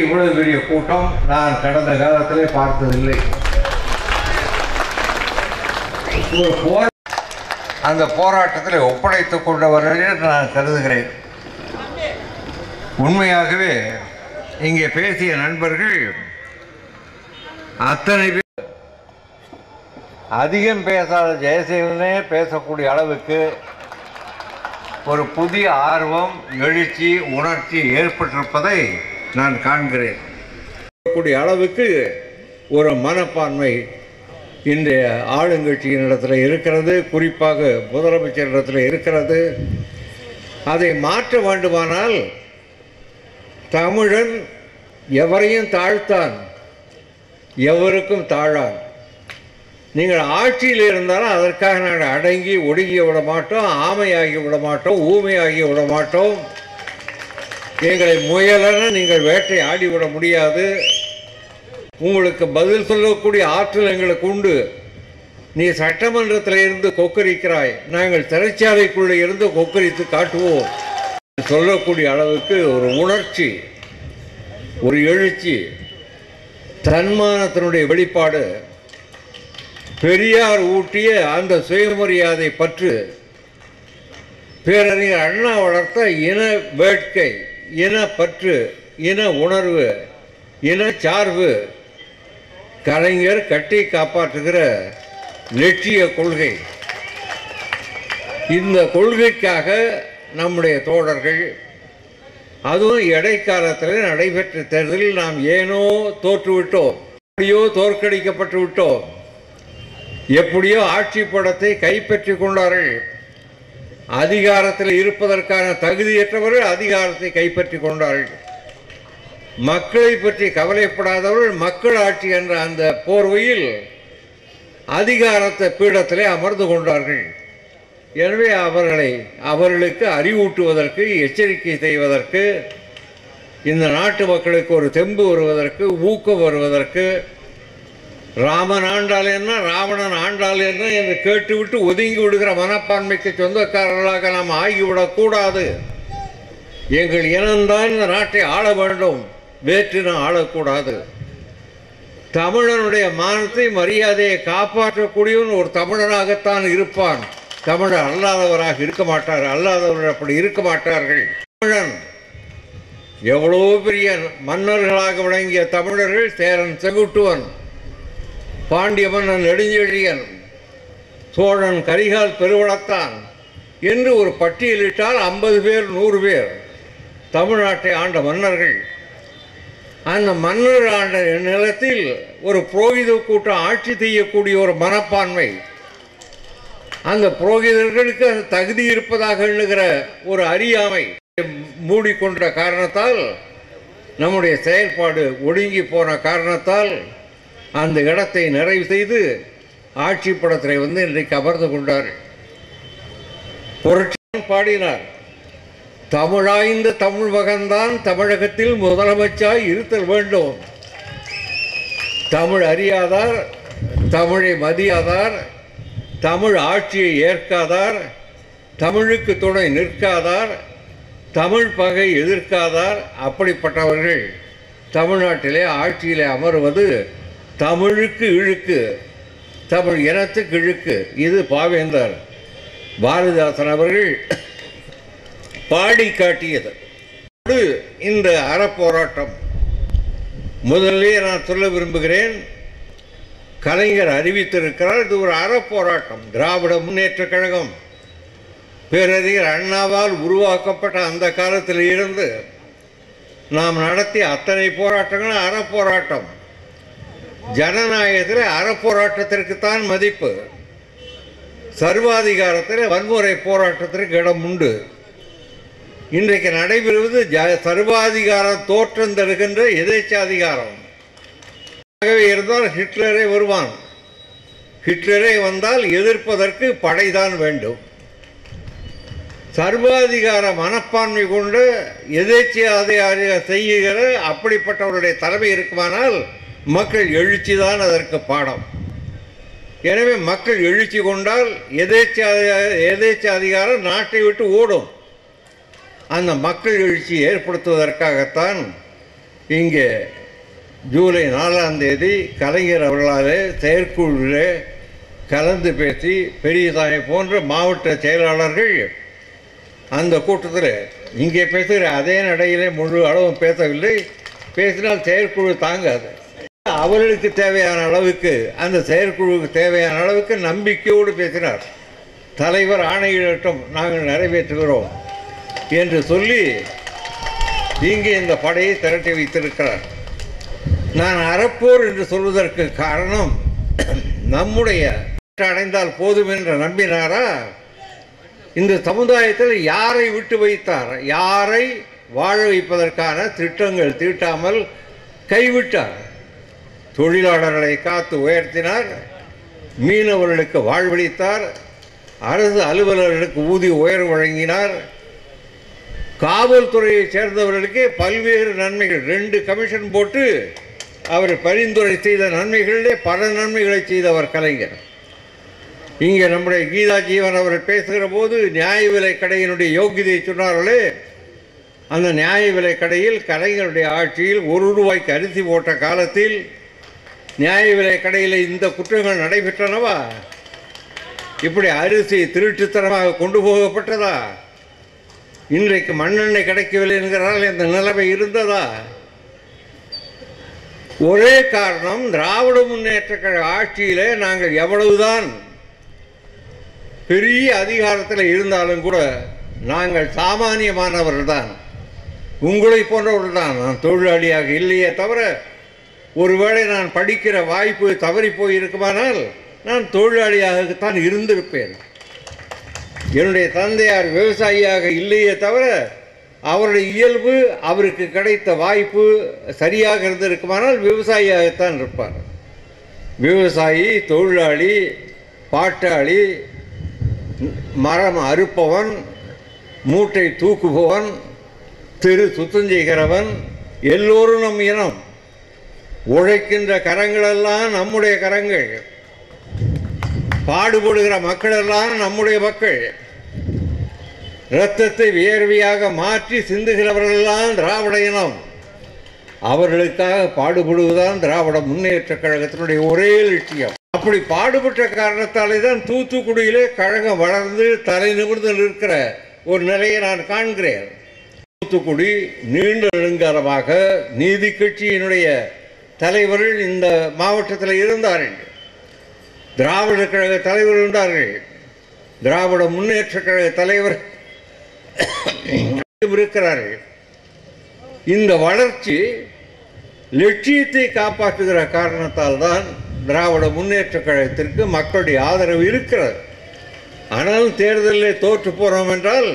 இவ்வளவு பெரிய கூட்டம் நான் கடந்த காலத்திலே பார்த்ததில்லை. ஒரு அந்த போராட்டத்தில் ஒப்படைத்துக் கொண்டவர்கள் என்று நான் கருதுகிறேன். உண்மையாகவே இங்கே பேசிய நண்பர்கள் அத்தனை பேர் அதிகம் பேசாத ஜெயசீலனே பேசக்கூடிய அளவுக்கு ஒரு புதிய ஆர்வம், எழுச்சி, உணர்ச்சி ஏற்பட்டிருப்பதை நான் காண்கிறேன். கூடிய அளவுக்கு ஒரு மனப்பான்மை இன்றைய ஆளுங்கட்சியினிடத்தில் இருக்கிறது, குறிப்பாக முதலமைச்சரிடத்தில் இருக்கிறது. அதை மாற்ற வேண்டுமானால் தமிழன் எவரையும் தாழ்த்தான், எவருக்கும் தாழான். நீங்கள் ஆட்சியில் இருந்தாலும் அதற்காக நாங்கள் அடங்கி ஒடுங்கி விட மாட்டோம், ஆமையாகி விட மாட்டோம், ஊமையாகி விட மாட்டோம். எங்களை முயலென நீங்கள் வேட்டை ஆடிவிட முடியாது. உங்களுக்கு பதில் சொல்லக்கூடிய ஆற்றல் எங்களுக்கு உண்டு. நீ சட்டமன்றத்தில் இருந்து கொக்கரிக்கிறாய், நாங்கள் சிறைச்சாலைக்குள்ளே இருந்து கொக்கரித்து காட்டுவோம் சொல்லக்கூடிய அளவுக்கு ஒரு உணர்ச்சி, ஒரு எழுச்சி, தன்மானத்தினுடைய வெளிப்பாடு, பெரியார் ஊட்டிய அந்த சுயமரியாதை பற்று, பேரறிஞர் அண்ணா வளர்த்த இன வேட்கை, இன பற்று, இன உணர்வு, இன சார்பு, கலைஞர் கட்டி காப்பாற்றுகிற லட்சிய கொள்கை. இந்த கொள்கைக்காக நம்முடைய தோழர்கள், அதுவும் இடைக்காலத்தில் நடைபெற்ற தேர்தலில் நாம் ஏனோ தோற்றுவிட்டோம், எப்படியோ தோற்கடிக்கப்பட்டு விட்டோம், எப்படியோ ஆட்சி படத்தை கைப்பற்றி கொண்டார்கள். அதிகாரத்தில் இருப்பதற்கான தகுதியற்றவர்கள் அதிகாரத்தை கைப்பற்றி கொண்டார்கள். மக்களை பற்றி கவலைப்படாதவர்கள் மக்கள் ஆட்சி என்ற அந்த போர்வையில் அதிகாரத்தை பீடத்திலே அமர்ந்து கொண்டார்கள். எனவே அவர்களுக்கு அறிவூட்டுவதற்கு, எச்சரிக்கை செய்வதற்கு, இந்த நாட்டு மக்களுக்கு ஒரு தெம்பு வருவதற்கு, ஊக்கம் வருவதற்கு, ராமன் ஆண்டால் என்ன, ராவணன் ஆண்டால் என்ன என்று கேட்டுவிட்டு ஒதுங்கி விடுகிற மனப்பான்மைக்கு சொந்தக்காரர்களாக நாம் ஆகிவிடக்கூடாது. எங்கள் இனம்தான் இந்த நாட்டை ஆள வேண்டும், வேற்றினம் ஆளக்கூடாது. தமிழனுடைய மானத்தை, மரியாதையை காப்பாற்றக்கூடியவன் ஒரு தமிழனாகத்தான் இருப்பான், தமிழர் அல்லாதவராக இருக்க மாட்டார். அல்லாதவர்கள் அப்படி இருக்க மாட்டார்கள். தமிழன் எவ்வளோ பெரிய மன்னர்களாக விளங்கிய தமிழர்கள், சேரன் செங்குட்டுவன், பாண்டிய மன்னன் நெடுஞ்செழியன், சோழன் கரிகால் பெருவளத்தான் என்று ஒரு பட்டியலிட்டால் 50 பேர் 100 பேர் தமிழ்நாட்டை ஆண்ட மன்னர்கள். அந்த மன்னர் ஆண்ட நிலத்தில் ஒரு புரோகித கூட்டம் ஆட்சி செய்யக்கூடிய ஒரு மனப்பான்மை, அந்த புரோகிதர்களுக்கு அந்த தகுதி இருப்பதாக எண்ணுகிற ஒரு அறியாமை மூடிக்கொண்ட காரணத்தால், நம்முடைய செயல்பாடு ஒடுங்கி போன காரணத்தால் அந்த இடத்தை நிறைவு செய்து ஆட்சி படத்தில் இன்றைக்கு அமர்ந்து கொண்டார். புரட்சி பாடினார், தமிழாய்ந்த தமிழ் மகன்தான் தமிழகத்தில் முதலமைச்சராய் இருத்தல் வேண்டும். தமிழ் அறியாதார், தமிழை மதியாதார், தமிழ் ஆட்சியை ஏற்காதார், தமிழுக்கு துணை நிற்காதார், தமிழ் பகை எதிர்க்காதார், அப்படிப்பட்டவர்கள் தமிழ்நாட்டிலே ஆட்சியிலே அமர்வது தமிழுக்கு இழுக்கு, தமிழ் இனத்துக்கு இழுக்கு. இது பாவேந்தர் பாரதிதாசன் அவர்கள் பாடி காட்டியது. இந்த அறப்போராட்டம் முதலே நான் சொல்ல விரும்புகிறேன், கலைஞர் அறிவித்திருக்கிறார், இது ஒரு அறப்போராட்டம். திராவிட முன்னேற்றக் கழகம் பேரறிஞர் அண்ணாவால் உருவாக்கப்பட்ட அந்த காலத்தில் இருந்து நாம் நடத்திய அத்தனை போராட்டங்களும் அறப்போராட்டம். ஜனநாயகத்தில் அறப்போராட்டத்திற்குத்தான் மதிப்பு, சர்வாதிகாரத்தில் வன்முறை போராட்டத்திற்கு இடம் உண்டு. இன்றைக்கு நடைபெறுவது சர்வாதிகாரம் தோற்றம் தருகின்ற எதேச்சாதிகாரம். இருந்தால் ஹிட்லரே வருவான், ஹிட்லரே வந்தால் எதிர்ப்பதற்கு படைதான் வேண்டும். சர்வாதிகார மனப்பான்மை கொண்டு எதேச்சாதிகார செய்கிற அப்படிப்பட்டவருடைய தலைமை இருக்குமானால் மக்கள் எழுச்சி தான் அதற்கு பாடம். எனவே மக்கள் எழுச்சி கொண்டால் எதேச்சாதிகாரம் நாட்டை விட்டு ஓடும். அந்த மக்கள் எழுச்சி ஏற்படுத்துவதற்காகத்தான் இங்கே ஜூலை 4ஆம் தேதி கலைஞர் அவர்களால் செயற்குழுவில் கலந்து பேசி பெரியசாமி போன்ற மாவட்ட செயலாளர்கள் அந்த கூட்டத்தில் இங்கே பேசுகிற அதே நடையிலே முழு அளவும் பேசவில்லை. பேசினால் செயற்குழு தாங்காது. அவர்களுக்கு தேவையான அளவுக்கு, அந்த செயற்குழுவுக்கு தேவையான அளவுக்கு நம்பிக்கையோடு பேசினார். தலைவர் ஆணையிடட்டும், நாங்கள் நிறைவேற்றுகிறோம் என்று சொல்லி இங்கே இந்த படையை திரட்டி வைத்திருக்கிறார். நான் அறப்போர் என்று சொல்வதற்கு காரணம், நம்முடைய அடைந்தால் போதும் என்று நம்பினாரா? இந்த சமுதாயத்தில் யாரை விட்டு வைத்தார்? யாரை வாழ வைப்பதற்கான திட்டங்கள் தீட்டாமல் கைவிட்டார். தொழிலாளர்களை காத்து உயர்த்தினார், மீனவர்களுக்கு வாழ்வளித்தார், அரசு அலுவலர்களுக்கு ஊதிய உயர்வு வழங்கினார், காவல்துறையை சேர்ந்தவர்களுக்கு பல்வேறு நன்மைகள் 2 கமிஷன் போட்டு அவர் பரிந்துரை செய்த நன்மைகளிலே பல நன்மைகளை செய்தவர் கலைஞர். இங்கே நம்முடைய கீதா ஜீவன் அவர்கள் பேசுகிற போது நியாய விலை கடையினுடைய யோகியதை சொன்னார்களே, அந்த நியாய விலை கடையில் கலைஞருடைய ஆட்சியில் 1 ரூபாய்க்கு அரிசி போட்ட காலத்தில் நியாய விலை கடையில் இந்த குற்றங்கள் நடைபெற்றனவா? இப்படி அரிசி திருட்டுத்தனமாக கொண்டு போகப்பட்டதா? இன்றைக்கு மண்ணெண்ணெய் கிடைக்கவில்லை என்கிறால் இந்த நிலைமை இருந்ததா? ஒரே காரணம், திராவிட முன்னேற்ற கழக ஆட்சியிலே நாங்கள் எவ்வளவுதான் பெரிய அதிகாரத்தில் இருந்தாலும் கூட நாங்கள் சாமானியமானவர்கள் தான், உங்களை போன்றவர்கள் தான். நான் தொழிலாளியாக இல்லையே தவிர, ஒருவேளை நான் படிக்கிற வாய்ப்பு தவறி போயிருக்குமானால் நான் தொழிலாளியாகத்தான் இருந்திருப்பேன். என்னுடைய தந்தையார் விவசாயியாக இல்லையே தவிர, அவருடைய இயல்பு, அவருக்கு கிடைத்த வாய்ப்பு சரியாக இருந்திருக்குமானால் விவசாயியாகத்தான் இருப்பார். விவசாயி, தொழிலாளி, பாட்டாளி, மரம் அறுப்பவன், மூட்டை தூக்குபவன், தெரு சுத்தம் செய்கிறவன், எல்லோரும் நம் இனம். உழைக்கின்ற கரங்களெல்லாம் நம்முடைய கரங்கள், பாடுபடுகிற மக்களெல்லாம் நம்முடைய மக்கள். இரத்தத்தை வியர்வையாக மாற்றி சிந்துகிறவர்களெல்லாம் திராவிட இனம். அவர்களுக்காக பாடுபடுவதுதான் திராவிட முன்னேற்ற கழகத்தினுடைய ஒரே லட்சியம். அப்படி பாடுபட்ட காரணத்தாலே தான் தூத்துக்குடியிலே கழகம் வளர்ந்து தலை நிமிர்ந்து நிற்கிற ஒரு நிலையை நான் காண்கிறேன். தூத்துக்குடி நீண்ட நெடுங்காலமாக நீதி கட்சியினுடைய தலைவர்கள் இந்த மாவட்டத்தில் இருந்தார்கள். திராவிட கழக தலைவர் இருந்தார்கள். திராவிட முன்னேற்ற கழக தலைவர் இருக்கிறார்கள். இந்த வளர்ச்சி லட்சியத்தை காப்பாற்றுகிற காரணத்தால் தான் திராவிட முன்னேற்ற கழகத்திற்கு மக்களுடைய ஆதரவு இருக்கிறது. ஆனால் தேர்தலில் தோற்று போகிறோம் என்றால்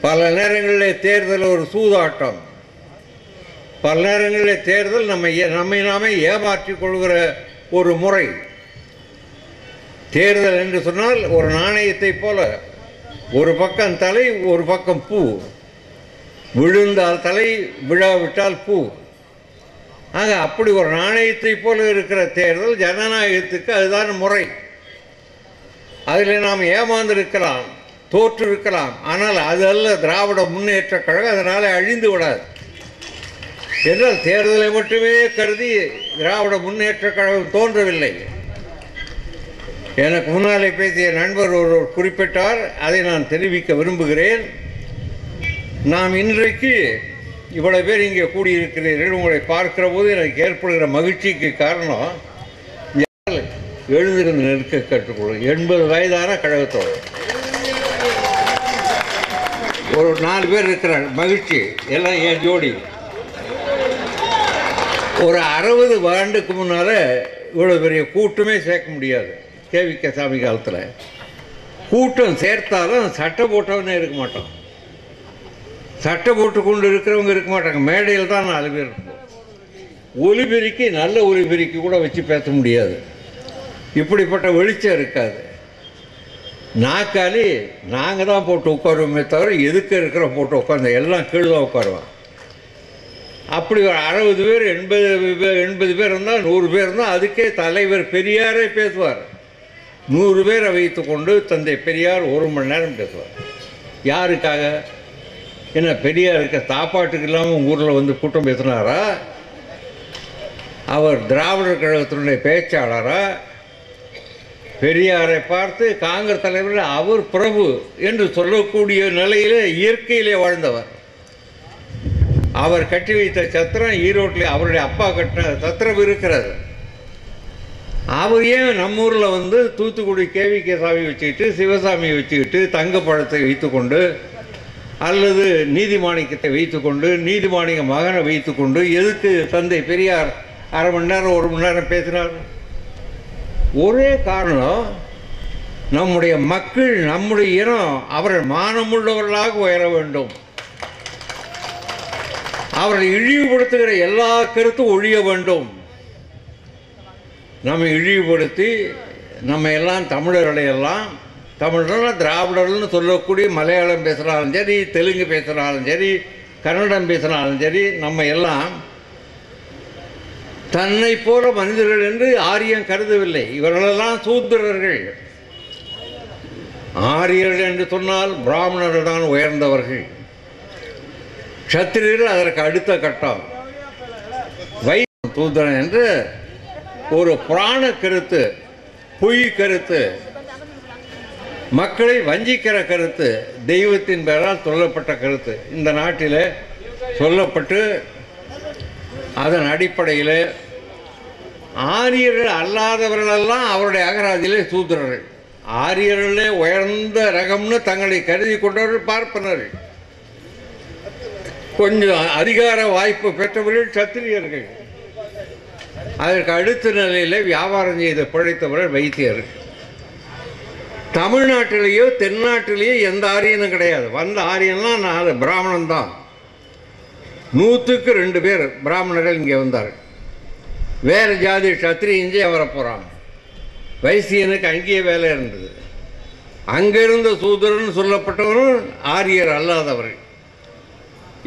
பல நேரங்களில் தேர்தல் ஒரு சூதாட்டம், பல நேரங்களில் தேர்தல் நம்மை நாமே ஏமாற்றிக் கொள்கிற ஒரு முறை. தேர்தல் என்று சொன்னால் ஒரு நாணயத்தை போல, ஒரு பக்கம் தலை, ஒரு பக்கம் பூ. விழுந்தால் தலை, விழாவிட்டால் பூ. ஆக அப்படி ஒரு நாணயத்தை போல இருக்கிற தேர்தல் ஜனநாயகத்துக்கு அதுதான் முறை. அதில் நாம் ஏமாந்திருக்கலாம், தோற்று இருக்கலாம், ஆனால் அது அல்ல திராவிட முன்னேற்ற கழகம். அதனால் அழிந்து விடாது என்றால் தேர்தலை மட்டுமே கருதி திராவிட முன்னேற்ற கழகம் தோன்றவில்லை. எனக்கு முன்னாலே பேசிய நண்பர் ஒருவர் குறிப்பிட்டார், அதை நான் தெரிவிக்க விரும்புகிறேன். நாம் இன்றைக்கு இவ்வளவு பேர் இங்கே கூடியிருக்கிறீர்கள். உங்களை பார்க்கிற போது எனக்கு ஏற்படுகிற மகிழ்ச்சிக்கு காரணம், எழுந்திருந்து நிற்க கற்றுக்கொள்ளும் 80 வயதான கழகத்தோடு ஒரு 4 பேர் இருக்கிறார். மகிழ்ச்சி எல்லாம் என் ஜோடி. ஒரு 60 ஆண்டுக்கு முன்னால் இவ்வளோ பெரிய கூட்டமே சேர்க்க முடியாது. கேவிக்க சாமி காலத்தில் கூட்டம் சேர்த்தாலும் சட்டை போட்டவனே இருக்க மாட்டோம், சட்டை போட்டு கொண்டு இருக்கிறவங்க இருக்க மாட்டாங்க. மேடையில் தான் 4 பேர் இருக்கும். ஒலிபெருக்கி, நல்ல ஒலிபெருக்கி கூட வச்சு பேச முடியாது, இப்படிப்பட்ட வெளிச்சம் இருக்காது. நாற்காலி நாங்கள் தான் போட்டு உட்காருவோமே தவிர எதுக்கு இருக்கிற போட்டு உட்காந்து எல்லாம் கீழே தான் உட்காருவோம். அப்படி ஒரு 60 பேர் 80 பேர் இருந்தால் 100 பேர் இருந்தால் அதுக்கே தலைவர் பெரியாரே பேசுவார். 100 பேரை வைத்து கொண்டு தந்தை பெரியார் 1 மணி நேரம் பேசுவார். யாருக்காக? என்ன பெரியார் இருக்க சாப்பாட்டுக்கு இல்லாமல் உங்கள் ஊரில் வந்து கூட்டம் பேசினாரா? அவர் திராவிடர் கழகத்தினுடைய பேச்சாளரா? பெரியாரை பார்த்து காங்கிரஸ் தலைவர் அவர் பிரபு என்று சொல்லக்கூடிய நிலையிலே இயற்கையிலே வாழ்ந்தவர். அவர் கட்டி வைத்த சத்திரம் ஈரோட்டில் அவருடைய அப்பா கட்டின சத்திரம் இருக்கிறது. அவர் ஏன் நம்ம ஊரில் வந்து தூத்துக்குடி கேவிகே சாமி வச்சுக்கிட்டு சிவசாமியை வச்சுக்கிட்டு தங்கப்பழத்தை வைத்துக்கொண்டு அல்லது நீதிமாணிக்கத்தை வைத்துக்கொண்டு நீதிமாணிக்க மகனை வைத்துக்கொண்டு எதுக்கு தந்தை பெரியார் அரை மணி நேரம் ஒரு மணி நேரம் பேசினார்? ஒரே காரணம், நம்முடைய மக்கள் நம்முடைய இனம் அவர்கள் மானமுள்ளவர்களாக உயர வேண்டும். அவர்களை இழிவுபடுத்துகிற எல்லா கருத்தும் ஒழிய வேண்டும். நம்மை இழிவுபடுத்தி நம்ம எல்லாம் தமிழர்களை எல்லாம் தமிழர்கள் திராவிடர்கள்னு சொல்லக்கூடிய மலையாளம் பேசுகிறாலும் சரி, தெலுங்கு பேசுகிறாலும் சரி, கன்னடம் பேசுகிறாலும் சரி, நம்ம எல்லாம் தன்னை போல மனிதர்கள் என்று ஆரியம் கருதவில்லை. இவர்களெல்லாம் சூத்திரர்கள். ஆரியர்கள் என்று சொன்னால் பிராமணர்கள் தான் உயர்ந்தவர்கள். சத்திரியர்கள் அதற்கு அடுத்த கட்டம். சூத்திரன் என்று ஒரு புராண கருத்து, பொய் கருத்து, மக்களை வஞ்சிக்கிற கருத்து, தெய்வத்தின் பெயரால் சொல்லப்பட்ட கருத்து இந்த நாட்டில் சொல்லப்பட்டு அதன் அடிப்படையில் ஆரியர்கள் அல்லாதவர்களெல்லாம் அவருடைய அகராதியிலே சூத்திரர்கள். ஆரியர்களே உயர்ந்த ரகம்னு தங்களை கருதி கொண்டவர்கள் பார்ப்பனர்கள். கொஞ்சம் அதிகார வாய்ப்பு பெற்றவர்கள் சத்திரியர்கள். அதற்கு அடுத்த நிலையில் வியாபாரம் செய்து பிழைத்தவர்கள் வைத்தியர்கள். தமிழ்நாட்டிலேயோ தென்னாட்டிலேயோ எந்த ஆரியனும் கிடையாது. வந்த ஆரியன்லாம் 4 பிராமணன் தான். 100க்கு 2 பேர் பிராமணர்கள் இங்கே வந்தார்கள். வேறு ஜாதி சத்திரியஞ்சே வர போகிறாங்க. வைசியனுக்கு அங்கேயே வேலை இருந்தது. அங்கிருந்த சூத்திரன் சொல்லப்பட்டவரும் ஆரியர் அல்லாதவர்கள்.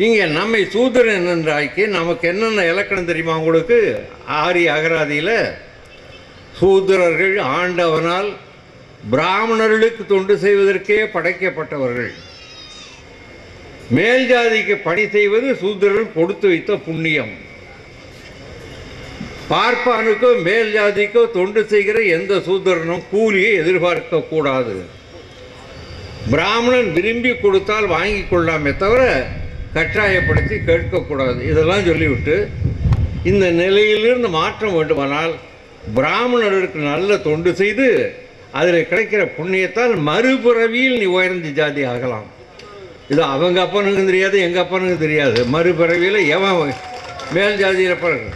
இங்கே நம்மை சூத்திரன் என்றாக்கி நமக்கு என்னென்ன இலக்கணம் தெரியுமா உங்களுக்கு? ஆரிய அகராதியில் சூத்திரர்கள் ஆண்டவனால் பிராமணர்களுக்கு தொண்டு செய்வதற்கே படைக்கப்பட்டவர்கள். மேல் ஜாதிக்கு பணி செய்வது சூத்திரர்கள் கொடுத்து வைத்த புண்ணியம். பார்ப்பானுக்கோ மேல் ஜாதிக்கோ தொண்டு செய்கிற எந்த சூத்திரனும் கூலியை எதிர்பார்க்க கூடாது. பிராமணன் விரும்பி கொடுத்தால் வாங்கி கொள்ளாமே தவிர கட்டாயப்படுத்தி கேட்கக்கூடாது. இதெல்லாம் சொல்லிவிட்டு இந்த நிலையிலிருந்து மாற்றம் வேண்டுமானால் பிராமணர்களுக்கு நல்ல தொண்டு செய்து அதில் கிடைக்கிற புண்ணியத்தால் மறுபிறவியில் நீ உயர்ந்த ஜாதி ஆகலாம். இது அவங்க அப்பனுக்கு தெரியாது, எங்கள் அப்பனுக்கு தெரியாது. மறுபிறவியில் எவன் மேல் ஜாதியில் பிறகு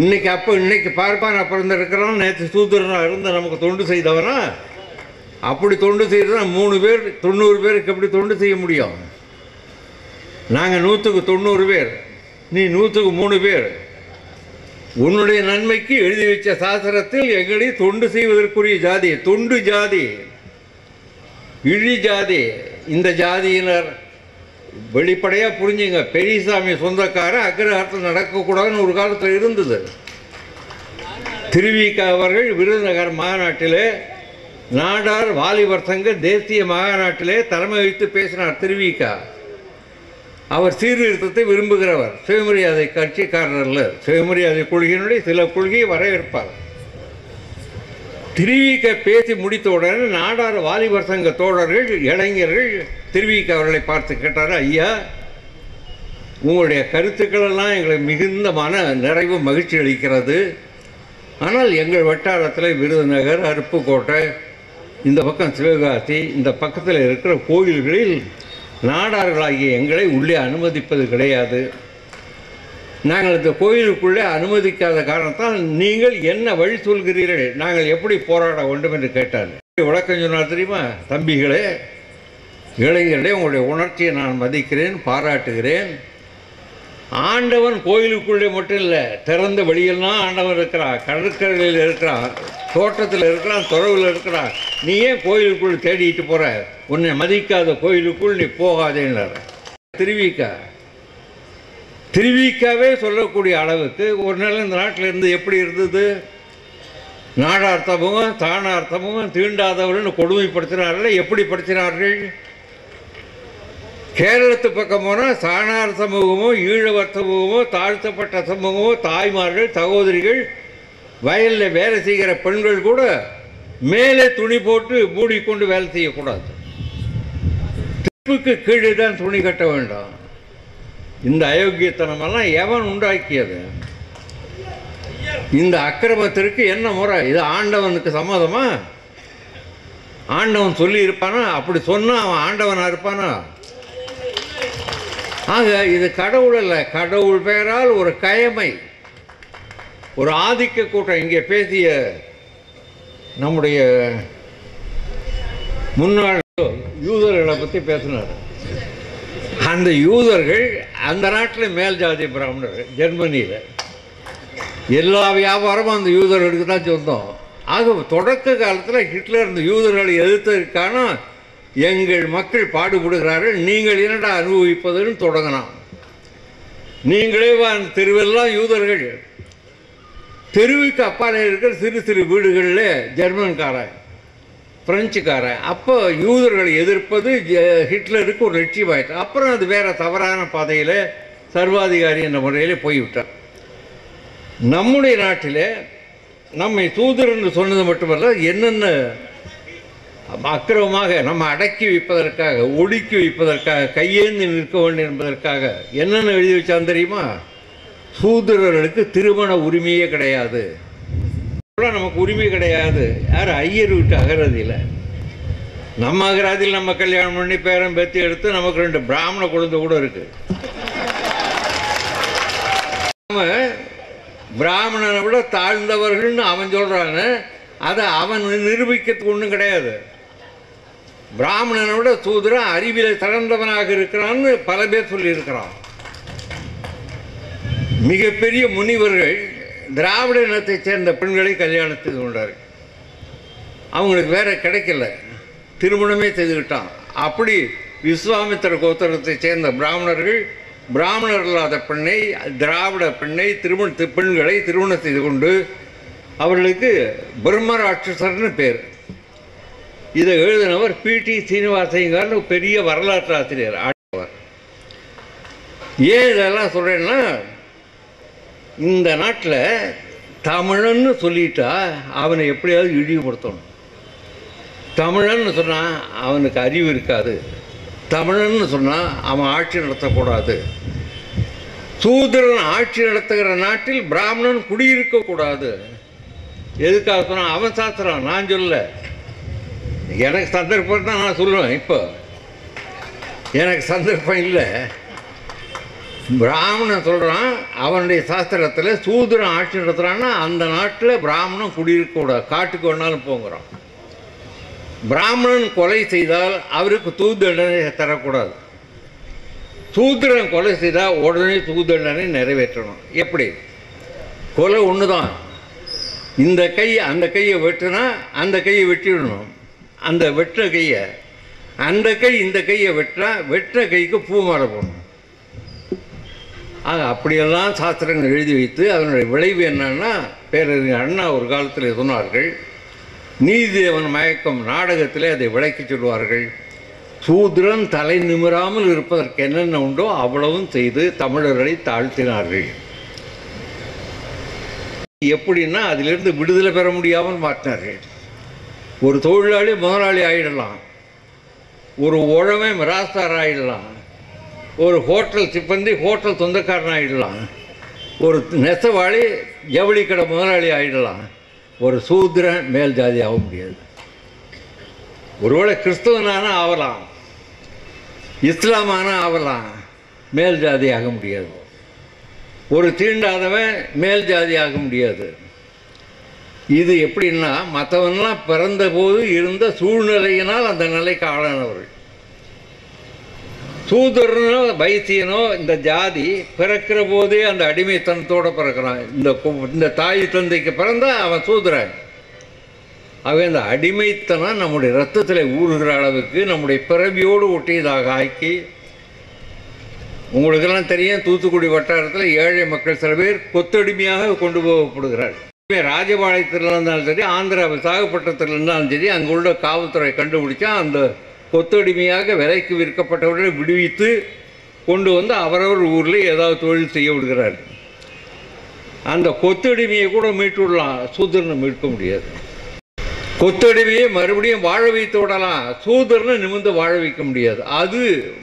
இன்னைக்கு பார்ப்பான் அப்புறம் இருக்கிறோம். நேற்று சூத்திரனாக இருந்து நமக்கு தொண்டு செய்தவனா? அப்படி தொண்டு செய்தா 3 பேர் 90 பேருக்கு எப்படி தொண்டு செய்ய முடியும்? நாங்கள் 100க்கு 90 பேர், நீ 100க்கு 3 பேர். உன்னுடைய நன்மைக்கு எழுதி வச்ச சாஸ்திரத்தில் எங்களை தொண்டு செய்வதற்குரிய ஜாதி தொண்டு ஜாதி, இழி ஜாதி. இந்த ஜாதியினர் வெளிப்படையாக புரிஞ்சுங்க. பெரியசாமி சொந்தக்காரன் அக்ரஹாரத்தில் நடக்கக்கூடாதுன்னு ஒரு காலத்தில் இருந்தது. திருவிக அவர்கள் விருதுநகர் மாநாட்டிலே நாடார் வாலிபர் சங்க தேசிய மாநாட்டிலே தலைமை வைத்து பேசினார். திருவிக அவர் சீர்திருத்தத்தை விரும்புகிறவர். சுயமரியாதை கட்சிக்காரர் அல்ல. சுயமரியாதை கொள்கையினுடைய சில கொள்கையை வரவேற்பார். திருவிக பேசி முடித்தவுடனே நாடார் வாலிபர் சங்க தோழர்கள் இளைஞர்கள் திருவிக அவர்களை பார்த்து கேட்டார், ஐயா உங்களுடைய கருத்துக்களெல்லாம் எங்களுக்கு மிகுந்த மன நிறைவு மகிழ்ச்சி அளிக்கிறது. ஆனால் எங்கள் வட்டாரத்தில் விருதுநகர், அருப்புக்கோட்டை, இந்த பக்கம் சிவகாசி, இந்த பக்கத்தில் இருக்கிற கோயில்களில் நாடார்களாகிய எங்களை உள்ளே அனுமதிப்பது கிடையாது. நாங்கள் இந்த கோயிலுக்குள்ளே அனுமதிக்காத காரணத்தால் நீங்கள் என்ன வழி சொல்கிறீர்கள், நாங்கள் எப்படி போராட வேண்டும் என்று கேட்டார். விளக்கம் சொன்னார் தெரியுமா? தம்பிகளே, இளைஞர்களே, உங்களுடைய உணர்ச்சியை நான் மதிக்கிறேன், பாராட்டுகிறேன். ஆண்டவன் கோயிலுக்குள்ளே மட்டும் இல்லை, திறந்த வெளியெல்லாம் ஆண்டவன் இருக்கிறான். கடற்கரையில் இருக்கிறான், தோட்டத்தில் இருக்கிறான், துறவில் இருக்கிறான். நீ ஏன் கோயிலுக்குள் தேடிட்டு போகிற? உன்னை மதிக்காத கோயிலுக்குள் நீ போகாதேன்னார். திருவிக்காவே சொல்லக்கூடிய அளவுக்கு ஒரு நாள் இந்த நாட்டில் இருந்து எப்படி இருந்தது? நாடார்த்தமும் தானார்த்தமும் தீண்டாதவர்கள் கொடுமைப்படுத்தினார்கள். எப்படி படுத்தினார்கள்? கேரளத்து பக்கம் போனால் சாணார் சமூகமோ ஈழவர் சமூகமோ தாழ்த்தப்பட்ட சமூகமோ தாய்மார்கள் சகோதரிகள் வயலில் வேலை செய்கிற பெண்கள் கூட மேலே துணி போட்டு மூடிக்கொண்டு வேலை செய்யக்கூடாது. திப்புக்கு கீழே தான் துணி கட்ட வேண்டாம். இந்த அயோக்கியத்தனமெல்லாம் எவன் உண்டாக்கியது? இந்த அக்கிரமத்திற்கு என்ன முறை? இது ஆண்டவனுக்கு சம்மதமா? ஆண்டவன் சொல்லி இருப்பானா? அப்படி சொன்னா அவன் ஆண்டவனா இருப்பானா? ஆக இது கடவுள் அல்ல, கடவுள் பெயரால் ஒரு கயமை, ஒரு ஆதிக்க கூட்டம். இங்கே பேசிய நம்முடைய முன்னாள் யூதர்களை பற்றி பேசினார். அந்த யூதர்கள் அந்த நாட்டில் மேல் ஜாதி பிராமணர்கள், ஜெர்மனியில் எல்லா வியாபாரமும் அந்த யூதர்களுக்கு தான் சொந்தம். ஆக தொடக்க காலத்தில் ஹிட்லர் இந்த யூதர்களை எதிர்த்ததற்கான எங்கள் மக்கள் பாடுபடுகிறார்கள், நீங்கள் என்னடா அனுபவிப்பதுன்னு தொடங்கினான். நீங்களே அந்த தெருவெல்லாம் யூதர்கள், தெருவுக்கு அப்பாலே இருக்கிற சிறு சிறு வீடுகளில் ஜெர்மன்காரன் பிரெஞ்சுக்காரன். அப்போ யூதர்களை எதிர்ப்பது ஹிட்லருக்கு ஒரு லட்சியமாயிட்டு. அப்புறம் அது வேற தவறான பாதையில் சர்வாதிகாரி என்ற முறையில் போய்விட்டார். நம்முடைய நாட்டில் நம்மை தூதர் என்று சொன்னது மட்டுமல்ல, என்னென்ன அக்கிரமமாக நம்ம அடக்கி வைப்பதற்காக, ஒடுக்கி வைப்பதற்காக, கையேந்தி நிற்க வேண்டும் என்பதற்காக என்னென்ன எழுதி வச்சான் தெரியுமா? சூத்திரர்களுக்கு திருமண உரிமையே கிடையாது, நமக்கு உரிமை கிடையாது. யார்? ஐயர் விட்டு அகராதியில். நம்ம அகராதியில் நம்ம கல்யாணம் பண்ணி பேரம் பேத்தி எடுத்து நமக்கு 2 பிராமண குழந்தை கூட இருக்கு. நம்ம பிராமணனை விட தாழ்ந்தவர்கள்னு அவன் சொல்றான்னு அதை அவன் நிரூபிக்கிறதுக்கு ஒன்றும் கிடையாது. பிராமணனை விட சூத்திரன் அறிவியலை சிறந்தவனாக இருக்கிறான்னு பல பேர் சொல்லியிருக்கிறான். மிகப்பெரிய முனிவர்கள் திராவிட இனத்தை சேர்ந்த பெண்களை கல்யாணம் செய்து கொண்டார். அவங்களுக்கு வேற கிடைக்கல, திருமணமே செய்துக்கிட்டான். அப்படி விஸ்வாமித்திர கோத்திரத்தை சேர்ந்த பிராமணர்கள் பிராமணர் இல்லாத பெண்ணை, திராவிட பெண்ணை பெண்களை திருமணம் செய்து கொண்டு அவர்களுக்கு பிரம்மராட்சசர்னு பேர். இதை எழுதினவர் P.T. சீனிவாசையங்கார்னு பெரிய வரலாற்று ஆசிரியர். ஏன் இதெல்லாம் சொல்கிறேன்னா, இந்த நாட்டில் தமிழன்னு சொல்லிட்டா அவனை எப்படியாவது இழிவுபடுத்தணும். தமிழன்னு சொன்னால் அவனுக்கு அறிவு இருக்காது, தமிழன்னு சொன்னால் அவன் ஆட்சி நடத்தக்கூடாது. சூத்திரன் ஆட்சி நடத்துகிற நாட்டில் பிராமணன் குடியிருக்கக்கூடாது. எதுக்காக சொன்னால் அவன் சாஸ்திரம், நான் சொல்ல. எனக்கு சந்தர்ப்பம் தான் நான் சொல்லுவேன். இப்போ எனக்கு சந்தர்ப்பம் இல்லை. பிராமணன் சொல்கிறான், அவனுடைய சாஸ்திரத்தில் சூத்திரன் ஆட்சி நடத்துகிறான்னா அந்த நாட்டில் பிராமணன் குடியிருக்கக்கூடாது, காட்டுக்கு வேணாலும் போங்கிறான். பிராமணன் கொலை செய்தால் அவருக்கு தூது தண்டனை தரக்கூடாது. சூத்திரன் கொலை செய்தால் உடனே தூது தண்டனை நிறைவேற்றணும். எப்படி? கொலை ஒன்று தான். இந்த கை அந்த கையை வெட்டினா அந்த கையை வெட்டிடணும். அந்த வெட்டுற கையை, அந்த கை இந்த கையை வெட்டினா வெட்டுற கைக்கு பூ மாற போடணும். அப்படியெல்லாம் சாஸ்திரங்கள் எழுதி வைத்து அதனுடைய விளைவு என்னன்னா, பேரறிஞர் அண்ணா ஒரு காலத்தில் சொன்னார்கள், நீதிதேவன் மயக்கம் நாடகத்தில் அதை விளக்கி சொல்வார்கள். சூத்திரன் தலை நிமிராமல் இருப்பதற்கு என்னென்ன உண்டோ அவ்வளவும் செய்து தமிழர்களை தாழ்த்தினார்கள். எப்படின்னா அதிலிருந்து விடுதலை பெற முடியாமல் மாற்றினார்கள். ஒரு தொழிலாளி முதலாளி ஆகிடலாம், ஒரு உழமை மிராஸ்தார் ஆகிடலாம், ஒரு ஹோட்டல் சிப்பந்தி ஹோட்டல் சொந்தக்காரன் ஆகிடலாம், ஒரு நெசவாளி ஜவுளி கடை முதலாளி ஆகிடலாம். ஒரு சூத்திரன் மேல் ஜாதி ஆக முடியாது. ஒருவேளை கிறிஸ்தவனான ஆகலாம், இஸ்லாமான ஆகலாம், மேல் ஜாதி ஆக முடியாது. ஒரு தீண்டாதவன் மேல் ஜாதி ஆக முடியாது. இது எப்படின்னா, மற்றவன்லாம் பிறந்த போது இருந்த சூழ்நிலையினால் அந்த நிலைக்கு ஆளானவர்கள். சூத்திரனோ வைத்தியனோ இந்த ஜாதி பிறக்கிற போதே அந்த அடிமைத்தனத்தோடு பிறக்கிறான். இந்த தாய் தந்தைக்கு பிறந்தா அவன் சூத்திரன். ஆகவே இந்த அடிமைத்தனம் நம்முடைய ரத்தத்தில் ஊறுகிற அளவுக்கு நம்முடைய பிறவியோடு ஒட்டியதாக ஆக்கி, உங்களுக்கெல்லாம் தெரியும், தூத்துக்குடி வட்டாரத்தில் ஏழை மக்கள் சில பேர் கொத்தடிமையாக கொண்டு போகப்படுகிறார். ராஜபாளையத்தில் இருந்தாலும் சரி, ஆந்திரா விசாகப்பட்டினத்தில் இருந்தாலும் சரி, அங்கே உள்ள காவல்துறை கண்டுபிடிச்சா அந்த கொத்தடிமையாக விலைக்கு விற்கப்பட்டவர்களை விடுவித்து கொண்டு வந்து அவரவர் ஊரில் ஏதாவது தொழில் செய்ய விடுகிறார். அந்த கொத்தடிமையை கூட மீட்டுவிடலாம், சூத்திரனை மீட்க முடியாது. கொத்தடிமையை மறுபடியும் வாழ வைத்து விடலாம், சூத்திரனை நிமிர்ந்து வாழ வைக்க முடியாது. அது